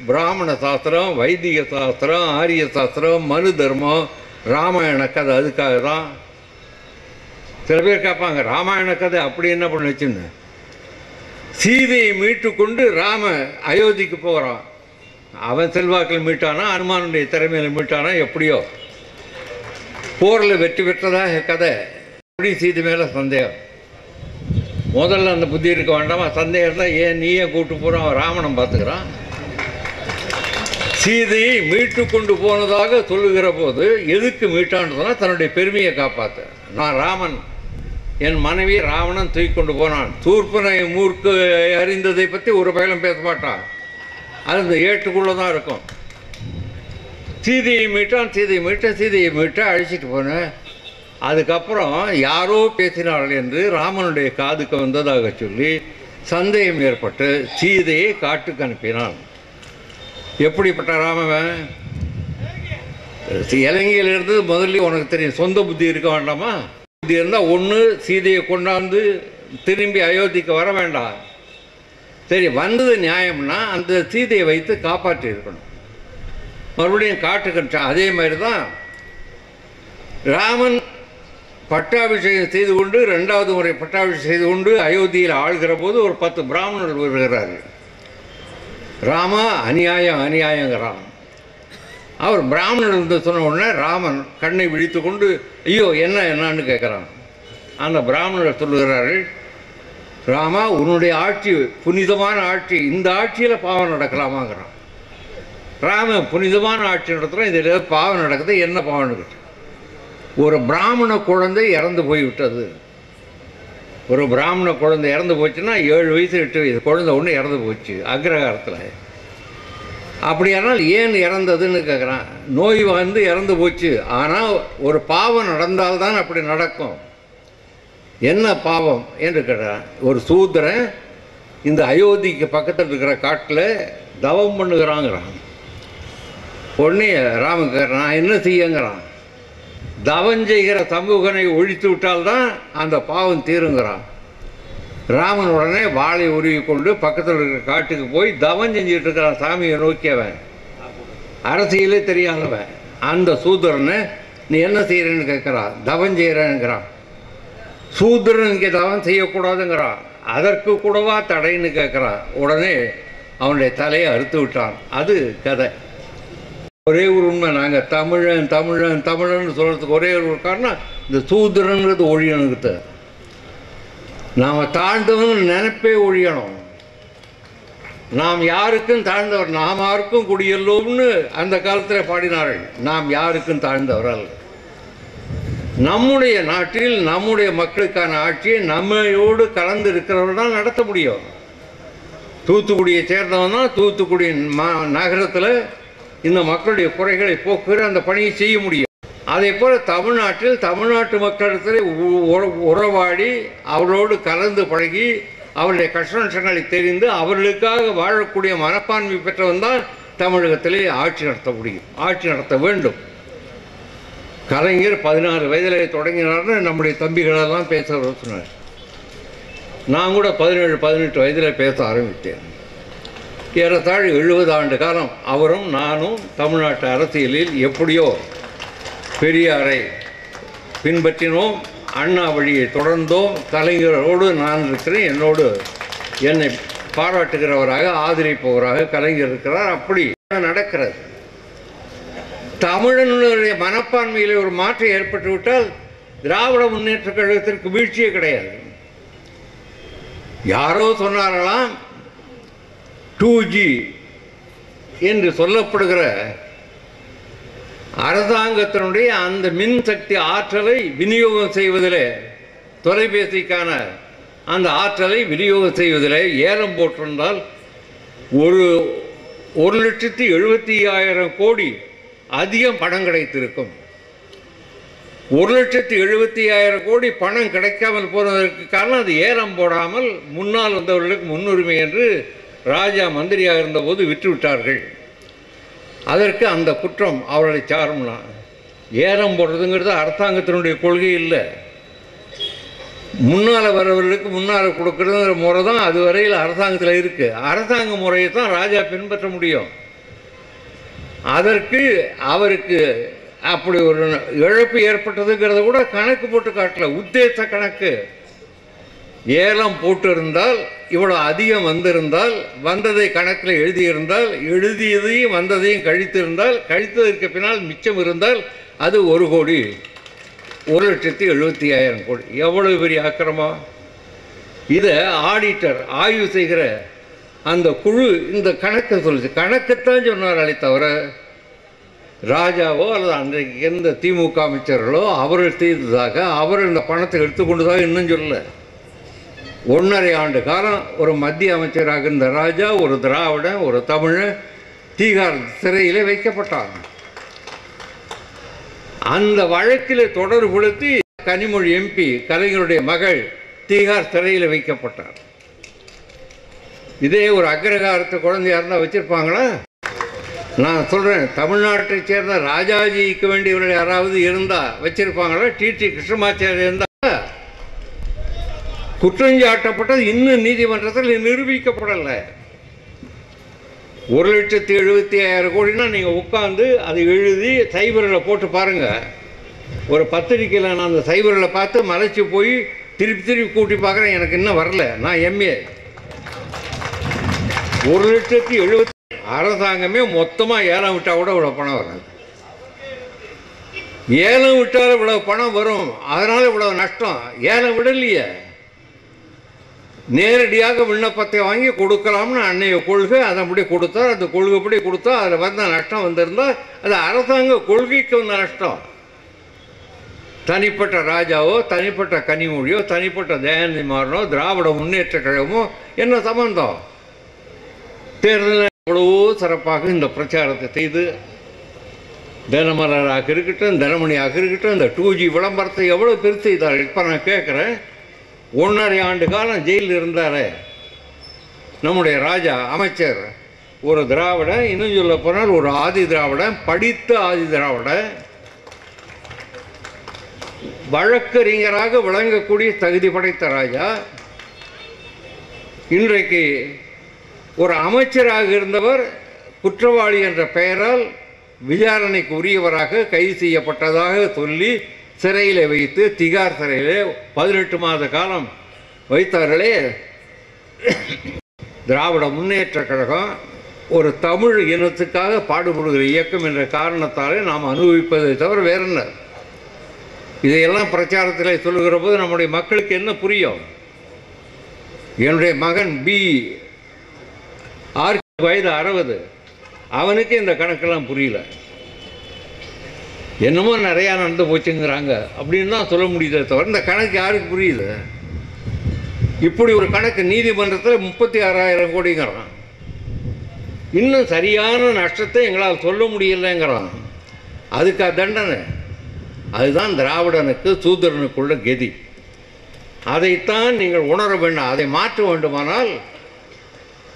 பிராமண சாஸ்திரம், வைதிக சாஸ்திரம், ஆரிய சாஸ்திரம், மனு தர்மம், ராமாயண கதை. அதுக்காக தான் சில பேர் கேட்பாங்க, ராமாயண கதை அப்படி என்ன பண்ணுச்சுன்னு. சீதையை மீட்டு கொண்டு ராம அயோத்திக்கு போகிறான். அவன் செல்வாக்கில் மீட்டானா, அனுமானுடைய திறமையில் மீட்டானா, எப்படியோ போரில் வெற்றி பெற்றதாக கதை. அப்படி சீதை மேலே சந்தேகம். முதல்ல அந்த புத்தி இருக்க வேண்டாமா? சந்தேகம் தான். ஏன் நீயே கூப்பிட்டு போகிறான், அவன் ராவணன் பார்த்துக்கிறான். சீதையை மீட்டு கொண்டு போனதாக சொல்லுகிற போது எதுக்கு மீட்டான்றதுனா தன்னுடைய பெருமையை காப்பாற்ற. நான் ராமன், என் மனைவி ராவணன் தூக்கி கொண்டு போனான். தூர்ப்பனை மூர்க்கு அறிந்ததை பற்றி ஒரு பயலும் பேச மாட்டான். அது இந்த ஏட்டுக்குள்ளே தான் இருக்கும். சீதையை மீட்டான், சீதையை மீட்ட அழிச்சிட்டு போனேன். அதுக்கப்புறம் யாரோ பேசினார்கள் என்று ராமனுடைய காதுக்கு வந்ததாக சொல்லி சந்தேகம் ஏற்பட்டு சீதையை காட்டுக்கு அனுப்பினான். எப்படிப்பட்ட ராமன்? இலங்கையில் இருந்தது முதல்ல உனக்கு தெரியும். சொந்த புத்தி இருக்க வேண்டாமா? புத்தி இருந்தால் ஒன்று சீதையை கொண்டாந்து திரும்பி அயோத்திக்கு வர வேண்டாம். சரி, வந்தது நியாயம்னா அந்த சீதையை வைத்து காப்பாற்றி இருக்கணும். மறுபடியும் காட்டுக்கு. அதே மாதிரி தான் ராமன் பட்டாபிஷேகம் செய்து கொண்டு 2வது முறை பட்டாபிஷேகம் செய்து கொண்டு அயோத்தியில் ஆள்கிற போது ஒரு 10 பிராமணர்கள் வருகிறார்கள். ராமா அநியாயங்கிறான். அவர் பிராமணர் என்று சொன்ன உடனே ராமன் கண்ணை விழித்து கொண்டு ஐயோ என்னன்னு கேட்குறான். அந்த பிராமணர் சொல்லுகிறார்கள், ராமா உன்னுடைய ஆட்சி புனிதமான ஆட்சி, இந்த ஆட்சியில் பாவம் நடக்கலாமாங்கிறான். ராமன் புனிதமான ஆட்சி நடத்துகிறோம், இதில் பாவம் நடக்குது, என்ன பாவம் நடக்குது? ஒரு பிராமண குழந்தை இறந்து போய்விட்டது. ஒரு பிராமண குழந்தை இறந்து போச்சுன்னா 7 வயசு 8 வயசு குழந்தை ஒன்று இறந்து போச்சு அக்ரகாரத்தில். அப்படியானால் ஏன் இறந்ததுன்னு கேட்குறான். நோய் வந்து இறந்து போச்சு. ஆனால் ஒரு பாவம் நடந்தால்தான் அப்படி நடக்கும். என்ன பாவம் என்று கேட்குறான். ஒரு சூத்திரன் இந்த அயோத்திக்கு பக்கத்தில் இருக்கிற காட்டில் தவம் பண்ணுகிறாங்கிறான். உடனே ராமன் கேட்குறான், நான் என்ன செய்யங்கிறான். தவம் செய்கிற சமூகனை ஒழித்து விட்டால்தான் அந்த பாவம் தீருங்கிறான். ராமன் உடனே வாளை உருவி கொண்டு பக்கத்தில் இருக்கிற காட்டுக்கு போய் தவம் செஞ்சுட்டு இருக்கிறான். சாமியை நோக்கியவன், அரசியலே தெரியாதவன். அந்த சூத்திரனை நீ என்ன செய்கிறேன்னு கேட்குறான். தவம் செய்கிறேங்கிறான். சூத்திரன் இங்கே தவம் செய்யக்கூடாதுங்கிறான். அதற்கு கூடவா தடைன்னு கேட்குறான். உடனே அவனுடைய தலையை அறுத்து விட்டான். அது கதை. ஒரே ஒரு உண்மை, நாங்கள் தமிழன் சொல்கிறதுக்கு ஒரே ஒரு காரணம் இந்த சூத்திரங்கிறது ஒழியணுங்கிறது. நாம் தாழ்ந்தவன் நினைப்பே ஒழியணும். நாம் யாருக்கும் தாழ்ந்தவர், நாம் யாருக்கும் குடியல்லோம்னு அந்த காலத்தில் பாடினார்கள். நாம் யாருக்கும் தாழ்ந்தவரால். நம்முடைய நாட்டில் நம்முடைய மக்களுக்கான ஆட்சியை நம்மையோடு கலந்து இருக்கிறவர்கள் தான் நடத்த முடியும். தூத்துக்குடியை சேர்ந்தவன் தான் தூத்துக்குடி நகரத்தில் இந்த மக்களுடைய குறைகளை போக்குகிற அந்த பணியை செய்ய முடியும். அதே போல் தமிழ்நாட்டில் தமிழ்நாட்டு மக்களிடத்தில் உறவாடி அவர்களோடு கலந்து பழகி அவருடைய கஷ்ட நஷ்டங்களை தெரிந்து அவர்களுக்காக வாழக்கூடிய மனப்பான்மை பெற்றவன் தான் தமிழகத்திலே ஆட்சி நடத்த முடியும், ஆட்சி நடத்த வேண்டும். கலைஞர் 16 வயதில் தொடங்கினார்னு நம்முடைய தம்பிகளெல்லாம் பேச சொன்னார். நான் கூட 17-18 வயதில் பேச ஆரம்பித்தேன். ஏறத்தாழ 70 ஆண்டு காலம் அவரும் நானும் தமிழ்நாட்டு அரசியலில் எப்படியோ பெரியாரை பின்பற்றினோம், அண்ணா வழியை தொடர்ந்தோம். கலைஞரோடு நான் இருக்கிறேன், என்னோடு என்னை பாராட்டுகிறவராக ஆதரிப்பவராக கலைஞர் இருக்கிறார். அப்படி நடக்கிறது. தமிழனுடைய மனப்பான்மையில் ஒரு மாற்றம் ஏற்பட்டுவிட்டால் திராவிட முன்னேற்ற கழகத்திற்கு வீழ்ச்சியே கிடையாது. யாரோ சொன்னார்களாம் 2G என்று சொல்லப்படுகிற அரசாங்கத்தினுடைய அந்த மின்சக்தி ஆற்றலை விநியோகம் செய்வதில், தொலைபேசிக்கான அந்த ஆற்றலை விநியோகம் செய்வதில் ஏலம் போட்டிருந்தால் 1,75,000 கோடி அதிகம் பணம் கிடைத்திருக்கும். 1,75,000 கோடி பணம் கிடைக்காமல் போனதற்கு காரணம் அது ஏலம் போடாமல் முன்னால் வந்தவர்களுக்கு முன்னுரிமை என்று ராஜா மந்திரியாக இருந்தபோது விற்று விட்டார்கள். அதற்கு அந்த குற்றம் அவர்களை சாரும்னா, ஏலம் போடுறதுங்கிறது அரசாங்கத்தினுடைய கொள்கை இல்லை. முன்னால் வரவர்களுக்கு முன்னால் கொடுக்குறதுங்கிற முறை தான் அது வரையில் அரசாங்கத்தில் இருக்குது. அரசாங்க முறையை தான் ராஜா பின்பற்ற முடியும். அதற்கு அவருக்கு அப்படி ஒரு இழப்பு ஏற்பட்டதுங்கிறத கூட கணக்கு போட்டு காட்டல, உத்தேச கணக்கு. ஏலம் போட்டு இருந்தால், இவ்வளோ அதிகம் வந்திருந்தால், வந்ததை கணக்கில் எழுதியிருந்தால், எழுதியதையும் வந்ததையும் கழித்திருந்தால், கழித்ததற்கு பின்னால் மிச்சம் இருந்தால் அது 1 கோடி, 1,75,000 கோடி. எவ்வளவு பெரிய அக்கிரமம்! இதை ஆடிட்டர் ஆய்வு செய்கிற அந்த குழு இந்த கணக்கை சொல்லுச்சு. கணக்குத்தான் சொன்னார்களே தவிர ராஜாவோ அல்லது அன்றைக்கு எந்த திமுக அமைச்சர்களோ அவர்கள் செய்ததாக அவர் இந்த பணத்தை எடுத்துக்கொண்டதாக இன்னும் சொல்லலை. 1.5 ஆண்டு காலம் ஒரு மத்திய அமைச்சராக இருந்த ராஜா ஒரு திராவிடன் ஒரு தமிழன் தீகார் சிறையிலே வைக்கப்பட்டார். அந்த வழக்கில் தொடர்புபடுத்தி கனிமொழி எம்பி கலைஞருடைய மகள் தீகார் சிறையில் வைக்கப்பட்டார். இதே ஒரு அக்ரகாரத்து குழந்தையா இருந்தால் வச்சிருப்பாங்களா? நான் சொல்கிறேன், தமிழ்நாட்டை சேர்ந்த ராஜாஜிக்கு வேண்டியவர்கள் யாராவது இருந்தால் வச்சிருப்பாங்களா? டிடி கிருஷ்ணமாச்சாரி இருந்தால் குற்றஞ்சாட்டப்பட்டது இன்னும் நீதிமன்றத்தில் நிரூபிக்கப்படலை. 1,75,000 கோடினா நீங்கள் உட்காந்து அதை எழுதி சைபரில் போட்டு பாருங்கள். ஒரு பத்திரிக்கையில் நான் அந்த சைபரில் பார்த்து மலைச்சு போய் திருப்பி கூட்டி பார்க்குறேன். எனக்கு இன்னும் வரல. நான் எம்ஏ 1,70,000 அரசாங்கமே மொத்தமாக ஏலம் விட்டால் கூட இவ்வளோ பணம் வராது. ஏலம் விட்டால் இவ்வளோ பணம் வரும், அதனால் இவ்வளோ நஷ்டம். ஏலம் விடலையே, நேரடியாக விண்ணப்பத்தை வாங்கி கொடுக்கலாம்னு அன்னைய கொள்கை. அதன்படி கொடுத்தார். அந்த கொள்கைப்படி கொடுத்தா அதில் வந்த நஷ்டம் வந்திருந்தால் அது அரசாங்க கொள்கைக்கு வந்த நஷ்டம். தனிப்பட்ட ராஜாவோ தனிப்பட்ட கனிமொழியோ தனிப்பட்ட தயாநிதி மாறனோ திராவிட முன்னேற்ற கழகமோ என்ன சம்பந்தம்? தேர்தலில் எவ்வளவோ சிறப்பாக இந்த பிரச்சாரத்தை செய்து தினமலராக இருக்கட்டும் தினமணியாக இருக்கட்டும் இந்த 2G விளம்பரத்தை எவ்வளோ பெருசு செய்தார்கள். இப்போ நான் கேட்குறேன், 1.5 ஆண்டு காலம் ஜெயிலில் இருந்தார் நம்முடைய ராஜா அமைச்சர். ஒரு திராவிடன், இன்னும் சொல்ல போனால் ஒரு ஆதி திராவிடன், படித்த ஆதி திராவிடன், வழக்கறிஞராக விளங்கக்கூடிய தகுதி படைத்த ராஜா. இன்றைக்கு ஒரு அமைச்சராக இருந்தவர் குற்றவாளி என்ற பெயரால் விசாரணைக்கு உரியவராக கைது செய்யப்பட்டதாக சொல்லி சிறையில் வைத்து திகார் சிறையிலே 18 மாத காலம் வைத்தார்களே. திராவிட முன்னேற்ற கழகம் ஒரு தமிழ் இனத்துக்காக பாடுபடுகிற இயக்கம் என்ற காரணத்தாலே நாம் அனுபவிப்பதை தவிர வேற என்ன? இதையெல்லாம் பிரச்சாரத்தில் சொல்லுகிற போது நம்முடைய மக்களுக்கு என்ன புரியும்? என்னுடைய மகன் வயது 60, அவனுக்கு இந்த கணக்கெல்லாம் புரியல. என்னமோ நிறையா நடந்து போச்சுங்கிறாங்க அப்படின்னு தான் சொல்ல முடியுதே தவிர இந்த கணக்கு யாருக்கு புரியுது? இப்படி ஒரு கணக்கு நீதிமன்றத்தில் 36,000 கோடிங்கிறான். இன்னும் சரியான நஷ்டத்தை எங்களால் சொல்ல முடியலைங்கிறான். அதுக்கா தண்டனை? அதுதான் திராவிடனுக்கு சூத்திரனுக்குள்ள கதி. அதைத்தான் நீங்கள் உணர வேண்டும். அதை மாற்ற வேண்டுமானால்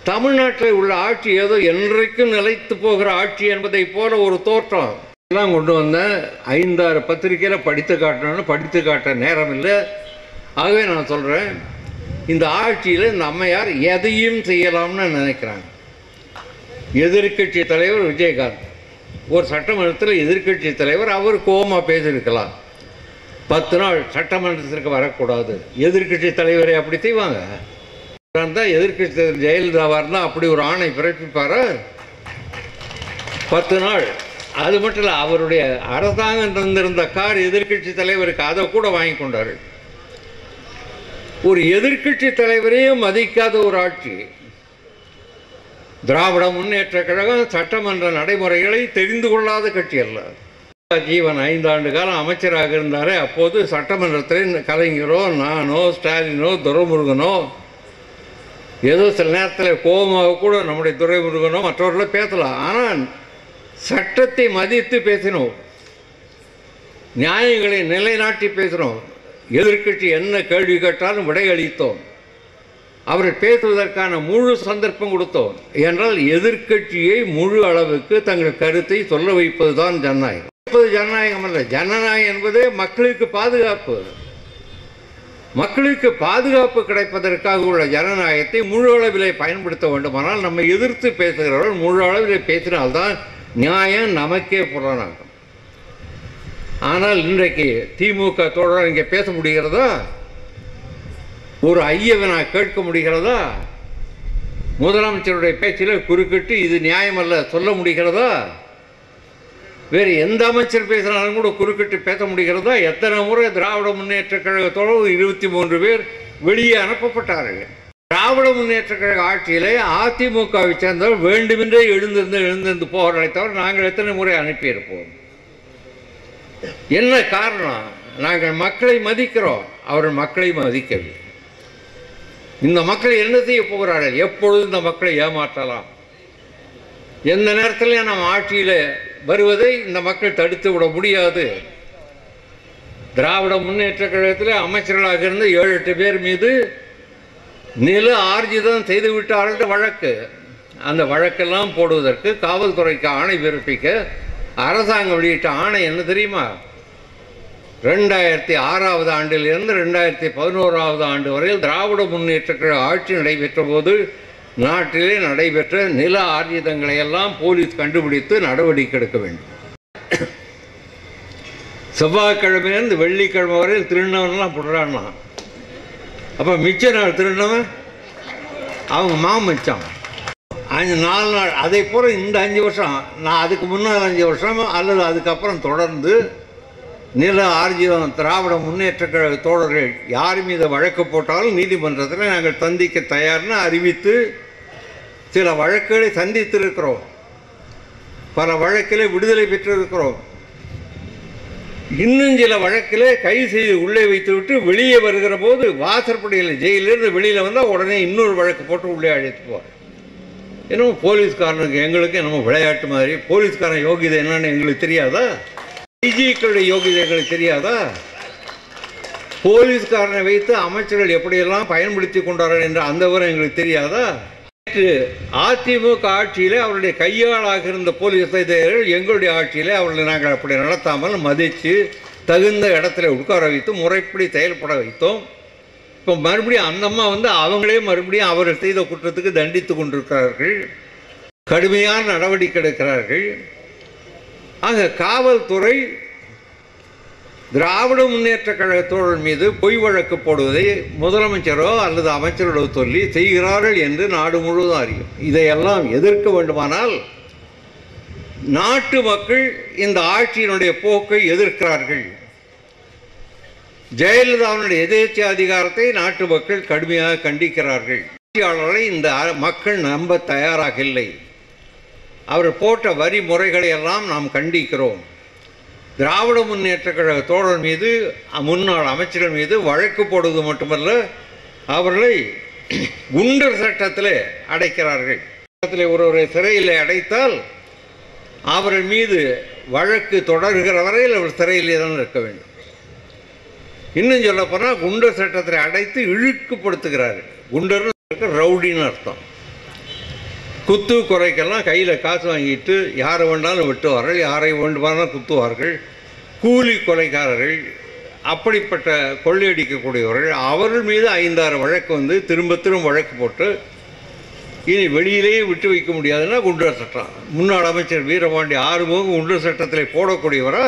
தமிழ்நாட்டில் உள்ள ஆட்சி ஏதோ என்றைக்கும் நிலைத்து போகிற ஆட்சி என்பதை போல ஒரு தோற்றம் எல்லாம் கொண்டு வந்தேன். 5-6 பத்திரிகையில் படித்து காட்டணும்னு படித்து காட்ட நேரம் இல்லை. ஆகவே நான் சொல்கிறேன், இந்த ஆட்சியில் இந்த அம்மையார் எதையும் செய்யலாம்னு நினைக்கிறாங்க. எதிர்கட்சி தலைவர் விஜயகாந்த் ஒரு சட்டமன்றத்தில் எதிர்கட்சி தலைவர், அவர் கோபமாக பேசியிருக்கலாம். 10 நாள் சட்டமன்றத்திற்கு வரக்கூடாது. எதிர்கட்சி தலைவரை அப்படி செய்வாங்க? எதிர்கட்சி தலைவர் ஜெயலலிதாவாக இருந்தால் அப்படி ஒரு ஆணை பிறப்பிப்பாரா? 10 நாள். அது மட்டும் இல்லை, அவருடைய அரசாங்கம் தந்திருந்த கார் எதிர்கட்சி தலைவருக்கு, அதை கூட வாங்கி கொண்டார். ஒரு எதிர்கட்சி தலைவரையும் மதிக்காத ஒரு ஆட்சி. திராவிட முன்னேற்ற கழகம் சட்டமன்ற நடைமுறைகளை தெரிந்து கொள்ளாத கட்சி அல்ல. ஜீவன் 5 ஆண்டு காலம் அமைச்சராக இருந்தாரே, அப்போது சட்டமன்றத்தில் கலைஞரோ நானோ ஸ்டாலினோ துரைமுருகனோ ஏதோ சில நேரத்தில் கோபமாக கூட நம்முடைய துரைமுருகனோ மற்றவர்களோ பேசலாம். ஆனால் சட்டத்தை மதித்து பேசினோம், நியாயங்களை நிலைநாட்டி பேசினோம். எதிர்கட்சி என்ன கேள்வி கேட்டாலும் விடையளித்தோம். அவர் பேசுவதற்கான முழு சந்தர்ப்பம் கொடுத்தோம். என்றால் எதிர்க்கட்சியை முழு அளவுக்கு தங்கள் கருத்தை சொல்ல வைப்பதுதான் ஜனநாயகம். ஜனநாயகம் அல்ல, ஜனநாயகம் என்பதே மக்களுக்கு பாதுகாப்பு. மக்களுக்கு பாதுகாப்பு கிடைப்பதற்காக உள்ள ஜனநாயகத்தை முழு அளவிலே பயன்படுத்த வேண்டுமானால் நம்ம எதிர்த்து பேசுகிறவர்கள் முழு அளவிலே பேசினால்தான் நியாயம் நமக்கே புலனாகும். ஆனால் இன்றைக்கு திமுக தோழர் இங்கே பேச முடிகிறதா? ஒரு ஐயவனா கேட்க முடிகிறதா? முதலமைச்சருடைய பேச்சில் குறுக்கிட்டு இது நியாயமல்ல சொல்ல முடிகிறதா? வேறு எந்த அமைச்சர் பேசினாலும் கூட குறுக்கிட்டு பேச முடிகிறதா? எத்தனை முறை திராவிட முன்னேற்ற கழகத்தோடு 23 பேர் வெளியே அனுப்பப்பட்டார்கள். திராவிட முன்னேற்ற கழக ஆட்சியிலே அதிமுகவை சேர்ந்தவர் வேண்டுமென்றே எழுந்திருந்து போகிறாரை தவிர நாங்கள் எத்தனை முறை அனுப்பியிருப்போம். என்ன காரணம்? நாங்கள் மக்களை மதிக்கிறோம், அவர்கள் மக்களை மதிக்கவில்லை. இந்த மக்கள் என்ன செய்ய போகிறார்கள்? எப்பொழுது இந்த மக்களை ஏமாற்றலாம், எந்த நேரத்தில் நம்ம ஆட்சியில் வருவதை இந்த மக்கள் தடுத்து விட முடியாது. திராவிட முன்னேற்ற கழகத்தில் அமைச்சர்களாக இருந்த 7-8 பேர் மீது நில ஆர்ஜிதம் செய்து விட்டார்கள் வழக்கு. அந்த வழக்கெல்லாம் போடுவதற்கு காவல்துறைக்கு ஆணை பிறப்பிக்க அரசாங்கம் வெளியிட்ட ஆணை என்ன தெரியுமா? 2006 ஆண்டிலிருந்து 2011 ஆண்டு வரையில் திராவிட முன்னேற்ற கழக ஆட்சி நடைபெற்ற போது நாட்டிலே நடைபெற்ற நில ஆர்ஜிதங்களை எல்லாம் போலீஸ் கண்டுபிடித்து நடவடிக்கை எடுக்க வேண்டும். செவ்வாய்க்கிழமையிலிருந்து வெள்ளிக்கிழமை வரையில் திருநவன்லாம் போடுறான்னா, அப்போ மிச்ச நாள் திருநவன் அவங்க மாமிச்சான் 4 நாள். அதே போல் இந்த 5 வருஷம், நான் அதுக்கு முன்னால் 5 வருஷம் அல்லது அதுக்கப்புறம் தொடர்ந்து நில ஆர்ஜிதம் திராவிட முன்னேற்ற கழக தோழர்கள் யார் மீது வழக்கு போட்டாலும் நீதிமன்றத்தில் நாங்கள் சந்திக்க தயார்னு அறிவித்து சில வழக்குகளை சந்தித்திருக்கிறோம். பல வழக்கிலே விடுதலை பெற்றிருக்கிறோம். இன்னும் சில வழக்கிலே கைது செய்து உள்ளே வைத்துவிட்டு வெளியே வருகிற போது வாசற்படியில் ஜெயிலிருந்து வெளியில் வந்தால் உடனே இன்னொரு வழக்கு போட்டு உள்ளே அழைத்து போவார். என்னமோ போலீஸ்காரனுக்கு எங்களுக்கு என்னமோ விளையாட்டு மாதிரி. போலீஸ்காரன் யோகிதை என்னன்னு எங்களுக்கு தெரியாதா? ஐஜிக்களுடைய யோகிதை எங்களுக்கு தெரியாதா? போலீஸ்காரனை வைத்து அமைச்சர்கள் எப்படியெல்லாம் பயன்படுத்தி கொண்டார்கள் என்ற அந்த விவரம் எங்களுக்கு தெரியாதா? அதிமுக ஆட்சியிலே அவருடைய கையாளாக இருந்த போலீஸ் அதிகாரிகள் எங்களுடைய ஆட்சியிலே அவர்களை நாங்கள் அப்படி நடத்தாமல் மதித்து தகுந்த இடத்துல உட்கார வைத்து முறைப்படி செயல்பட வைத்தோம். இப்போ மறுபடியும் அந்த அம்மா அவங்களே மறுபடியும் அவர்கள் செய்த குற்றத்துக்கு தண்டித்து கொண்டிருக்கிறார்கள், கடுமையான நடவடிக்கை எடுக்கிறார்கள். ஆக காவல்துறை திராவிட முன்னேற்ற கழகத்தோழர் மீது பொய் வழக்கு போடுவதை முதலமைச்சரோ அல்லது அமைச்சர்களோ சொல்லி செய்கிறார்கள் என்று நாடு முழுவதும் அறியும். இதையெல்லாம் எதிர்க்க வேண்டுமானால் நாட்டு மக்கள் இந்த ஆட்சியினுடைய போக்கை எதிர்க்கிறார்கள். ஜெயலலிதாவினுடைய எதேச்சை அதிகாரத்தை நாட்டு மக்கள் கடுமையாக கண்டிக்கிறார்கள். ஆட்சியாளர்களை இந்த மக்கள் நம்ப தயாராக இல்லை. அவர் போட்ட வரி முறைகளை எல்லாம் நாம் கண்டிக்கிறோம். திராவிட முன்னேற்ற கழக தோழர் மீது முன்னாள் அமைச்சர்கள் மீது வழக்கு போடுவது மட்டுமல்ல, அவர்களை குண்டர் சட்டத்தில் அடைக்கிறார்கள். ஒருவரை சிறையில் அடைத்தால் அவர்கள் மீது வழக்கு தொடர்கிற வரையில் அவர் சிறையிலே தான் இருக்க வேண்டும். இன்னும் சொல்ல போனால் குண்டர் சட்டத்தில் அடைத்து இழுக்குப்படுத்துகிறார்கள். குண்டர் ரவுடின்னு அர்த்தம். குத்து குறைக்கெல்லாம் கையில் காசு வாங்கிட்டு யாரை வேண்டாலும் வெட்டுவார்கள், யாரை வேண்டுமானாலும் குத்துவார்கள். கூலி கொலைக்காரர்கள், அப்படிப்பட்ட கொள்ளையடிக்கக்கூடியவர்கள், அவர்கள் மீது 5-6 வழக்கு திரும்ப வழக்கு போட்டு இனி வெளியிலேயே விட்டு வைக்க முடியாதுன்னா குண்டர் சட்டம். முன்னாள் அமைச்சர் வீரபாண்டி ஆறுமுகம் குண்டர் சட்டத்தில் போடக்கூடியவரா?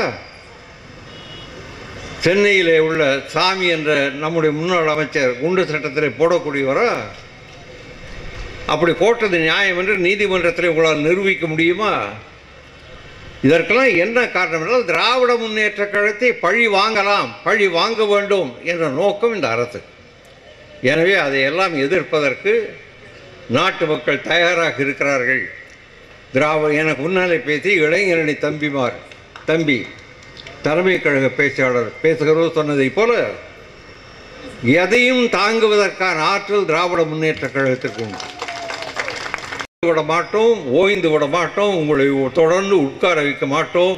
சென்னையில் உள்ள சாமி என்ற நம்முடைய முன்னாள் அமைச்சர் குண்டர் சட்டத்தில் போடக்கூடியவரா? அப்படி போட்டது நியாயம் என்று நீதிமன்றத்தில் உங்களால் நிரூபிக்க முடியுமா? இதற்கெல்லாம் என்ன காரணம் என்றால் திராவிட முன்னேற்ற கழகத்தை பழி வாங்கலாம், பழி வாங்க வேண்டும் என்ற நோக்கம் இந்த அரசு. எனவே அதையெல்லாம் எதிர்ப்பதற்கு நாட்டு மக்கள் தயாராக இருக்கிறார்கள். எனக்கு முன்னாலே பேசி இளைஞரணி தம்பி தலைமை கழக பேச்சாளர் பேசுகிறவர் சொன்னதை போல எதையும் தாங்குவதற்கான ஆற்றல் திராவிட முன்னேற்ற கழகத்திற்கு உண்டு. விட மாட்டோம், ஓய்ந்து விட மாட்டோம், உங்களை தொடர்ந்து உட்கார வைக்க மாட்டோம்.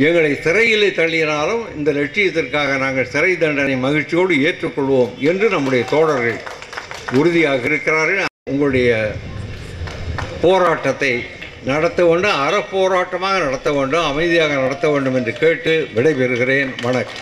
எங்களை சிறையிலே தள்ளினாலும் இந்த லட்சியத்திற்காக நாங்கள் சிறை தண்டனை மகிழ்ச்சியோடு ஏற்றுக்கொள்வோம் என்று நம்முடைய தோழர்கள் உறுதியாக இருக்கிறார்கள். உங்களுடைய போராட்டத்தை நடத்த வேண்டும், அறப்போராட்டமாக நடத்த வேண்டும், அமைதியாக நடத்த வேண்டும் என்று கேட்டு விடைபெறுகிறேன். வணக்கம்.